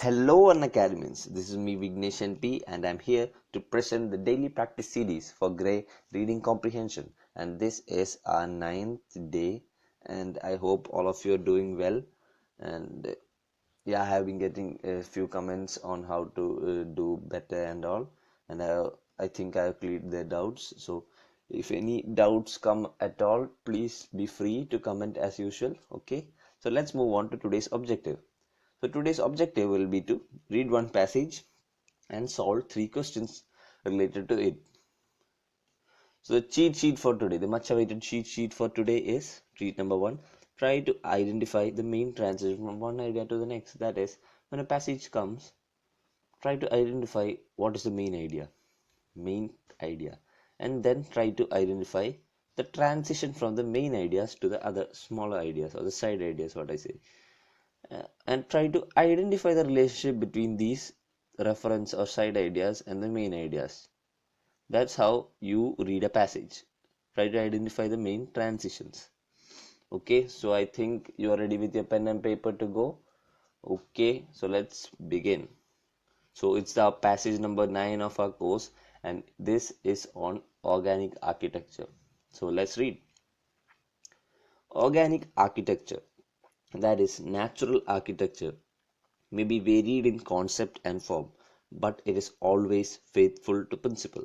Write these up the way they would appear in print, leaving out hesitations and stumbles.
Hello Unacademians, this is me Vignesh NP and I'm here to present the daily practice series for GRE Reading Comprehension, and this is our 9th day and I hope all of you are doing well. And I have been getting a few comments on how to do better and all, and I think I have cleared their doubts. So if any doubts come at all, please be free to comment as usual. Okay, so let's move on to today's objective. So today's objective will be to read one passage and solve 3 questions related to it. So the cheat sheet for today, the much awaited cheat sheet for today is treat number 1. Try to identify the main transition from one idea to the next. That is, when a passage comes, try to identify what is the main idea, and then try to identify the transition from the main ideas to the other smaller ideas or the side ideas, what I say. And try to identify the relationship between these reference or side ideas and the main ideas. That's how you read a passage. Try to identify the main transitions. Okay, so I think you are ready with your pen and paper to go. Okay, so let's begin. So it's the passage number 9 of our course, and this is on organic architecture. So let's read. Organic architecture, that is natural architecture, may be varied in concept and form, but it is always faithful to principle.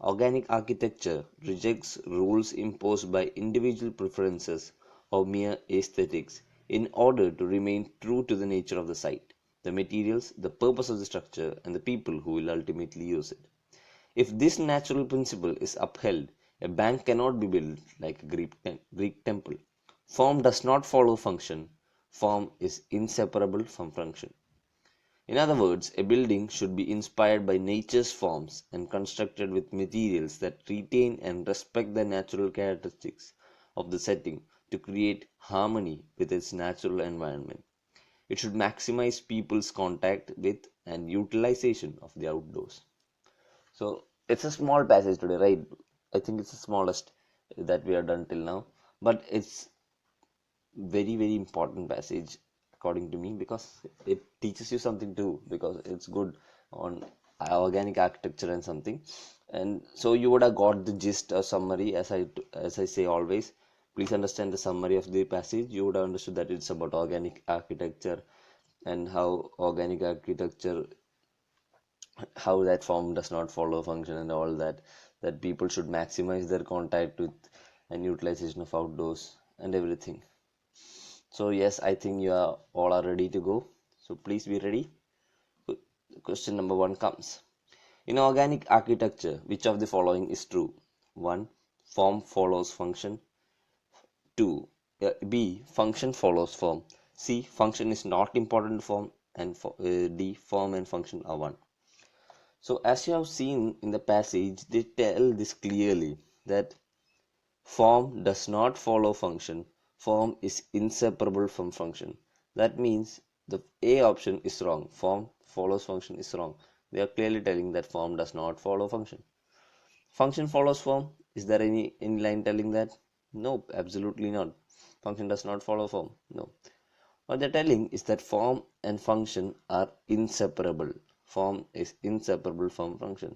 Organic architecture rejects rules imposed by individual preferences or mere aesthetics in order to remain true to the nature of the site, the materials, the purpose of the structure, and the people who will ultimately use it. If this natural principle is upheld, a bank cannot be built like a Greek temple. Form does not follow function. Form is inseparable from function. In other words, a building should be inspired by nature's forms and constructed with materials that retain and respect the natural characteristics of the setting to create harmony with its natural environment. It should maximize people's contact with and utilization of the outdoors. So it's a small passage today, right? I think it's the smallest that we have done till now, but it's very important passage according to me, because it teaches you something too, because it's good on organic architecture and something. And so you would have got the gist or summary. As I say always, please understand the summary of the passage. You would have understood that it's about organic architecture and how organic architecture, how that form does not follow function and all that people should maximize their contact with and utilization of outdoors and everything. So yes, I think you are all are ready to go. So please be ready. Question number 1 comes. In organic architecture, which of the following is true? 1. Form follows function. 2. B. Function follows form. C. Function is not important to form. And D. Form and function are one. So as you have seen in the passage, they tell this clearly that form does not follow function. Form is inseparable from function. That means the A option is wrong. Form follows function is wrong. They are clearly telling that form does not follow function. Function follows form. Is there any line telling that? No, absolutely not. Function does not follow form. No. What they're telling is that form and function are inseparable. Form is inseparable from function.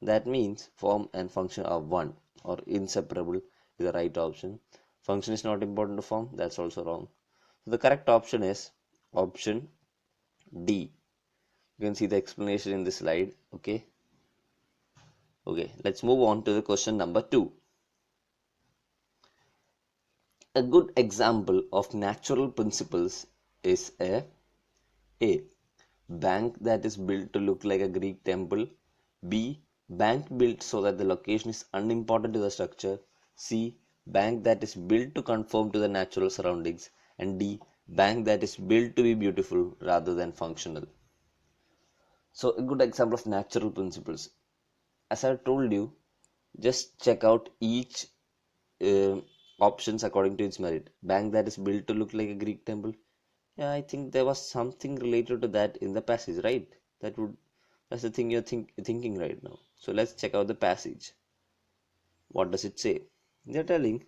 That means form and function are one or inseparable is the right option. Function is not important to form. That's also wrong. So the correct option is option D. You can see the explanation in this slide. Okay, let's move on to the question number 2. A good example of natural principles is A. Bank that is built to look like a Greek temple. B. Bank built so that the location is unimportant to the structure. C. Bank that is built to conform to the natural surroundings. And D. Bank that is built to be beautiful rather than functional. So a good example of natural principles. As I told you, just check out each options according to its merit. Bank that is built to look like a Greek temple. Yeah, I think there was something related to that in the passage, right? That's the thing you're thinking right now. So let's check out the passage. What does it say? They're telling,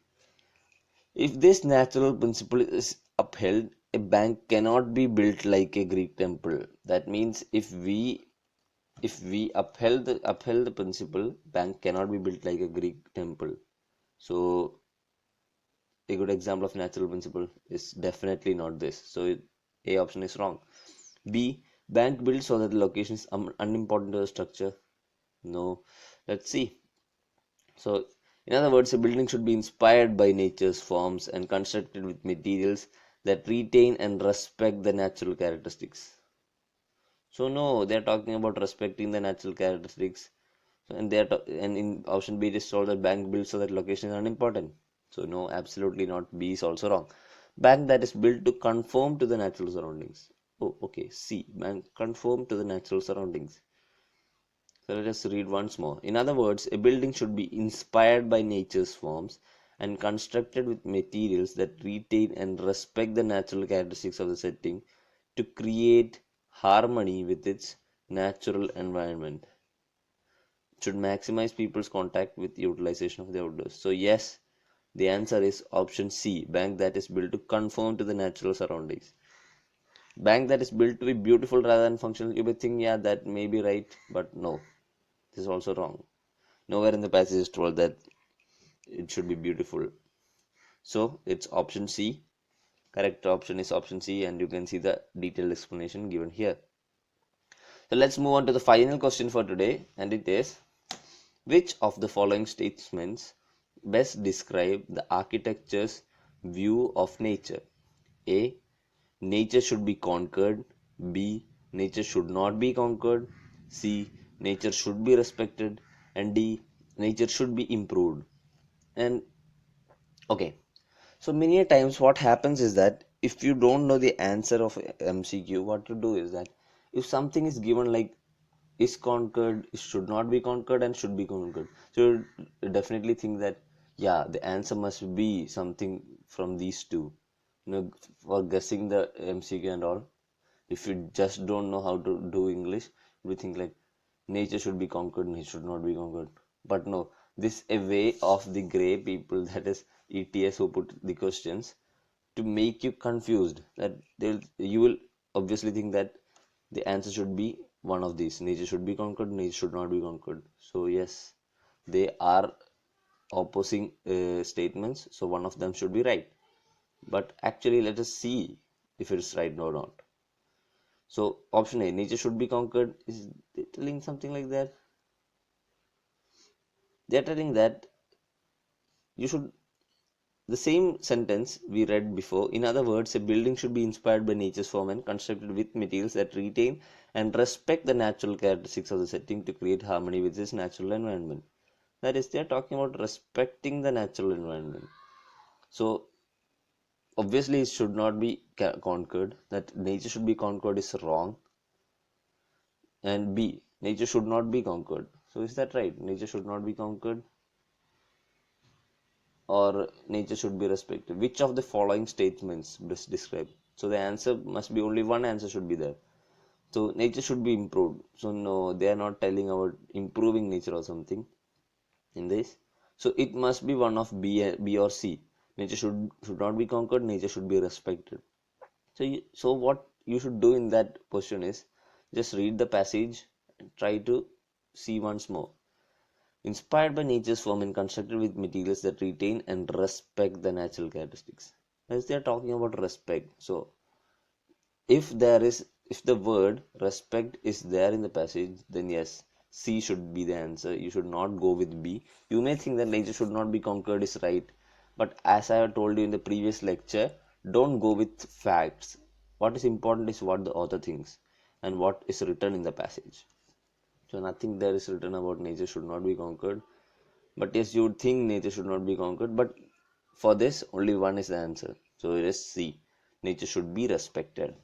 if this natural principle is upheld, a bank cannot be built like a Greek temple. That means if we upheld the principle, bank cannot be built like a Greek temple. So a good example of natural principle is definitely not this. So A option is wrong. B, bank built so that the location is unimportant to the structure. No. Let's see. So in other words, a building should be inspired by nature's forms and constructed with materials that retain and respect the natural characteristics. So no, they're talking about respecting the natural characteristics. So, and in option B it is told that bank built so that location is unimportant. So no, absolutely not. B is also wrong. Bank that is built to conform to the natural surroundings. Oh, okay. C, bank conform to the natural surroundings. So let us read once more. In other words, a building should be inspired by nature's forms and constructed with materials that retain and respect the natural characteristics of the setting to create harmony with its natural environment. Should maximize people's contact with utilization of the outdoors. So yes, the answer is option C, bank that is built to conform to the natural surroundings. Bank that is built to be beautiful rather than functional. You may think, yeah, that may be right, but no, this is also wrong. Nowhere in the passage is told that it should be beautiful. So it's option C. Correct option is option C, and you can see the detailed explanation given here. So let's move on to the final question for today, and it is, which of the following statements best describe the architecture's view of nature? A, nature should be conquered. B, nature should not be conquered. C, nature should be respected. And D, nature should be improved. And okay, so many a times what happens is that if you don't know the answer of MCQ, what to do is that if something is given like is conquered, should not be conquered, and should be conquered, so you definitely think that yeah, the answer must be something from these two. For guessing the MCQ and all, if you just don't know how to do English, we think like nature should be conquered, nature should not be conquered. But no, this a way of the gray people, that is ETS, who put the questions to make you confused. That you will obviously think that the answer should be one of these: nature should be conquered, nature should not be conquered. So yes, they are opposing statements. So one of them should be right. But actually, let us see if it is right or not. So option A, nature should be conquered, is they telling something like that? They are telling that you should, the same sentence we read before. In other words, a building should be inspired by nature's form and constructed with materials that retain and respect the natural characteristics of the setting to create harmony with its natural environment. That is, they are talking about respecting the natural environment. So obviously it should not be conquered. That nature should be conquered is wrong. And B, nature should not be conquered. So is that right? Nature should not be conquered, or nature should be respected? Which of the following statements best describe? So the answer must be only one answer should be there. So nature should be improved. So no, they are not telling about improving nature or something in this. So it must be one of B or C. Nature should not be conquered. Nature should be respected. So what you should do in that question is just read the passage and try to see once more. Inspired by nature's form and constructed with materials that retain and respect the natural characteristics. As they are talking about respect, so if the word respect is there in the passage, then yes, C should be the answer. You should not go with B. You may think that nature should not be conquered is right, but as I have told you in the previous lecture, don't go with facts. What is important is what the author thinks and what is written in the passage. So nothing there is written about nature should not be conquered. But yes, you would think nature should not be conquered. But for this, only one is the answer. So it is C. Nature should be respected.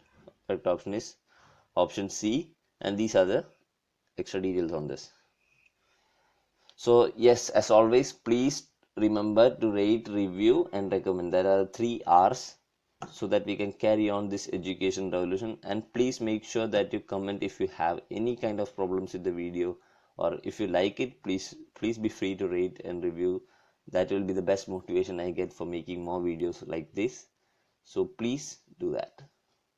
Correct option is option C. And these are the extra details on this. So yes, as always, please remember to rate, review, and recommend. There are 3 R's, so that we can carry on this education revolution. And please make sure that you comment if you have any kind of problems with the video, or if you like it, please be free to rate and review. That will be the best motivation I get for making more videos like this. So please do that.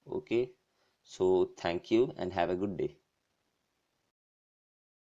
Okay, So thank you and have a good day.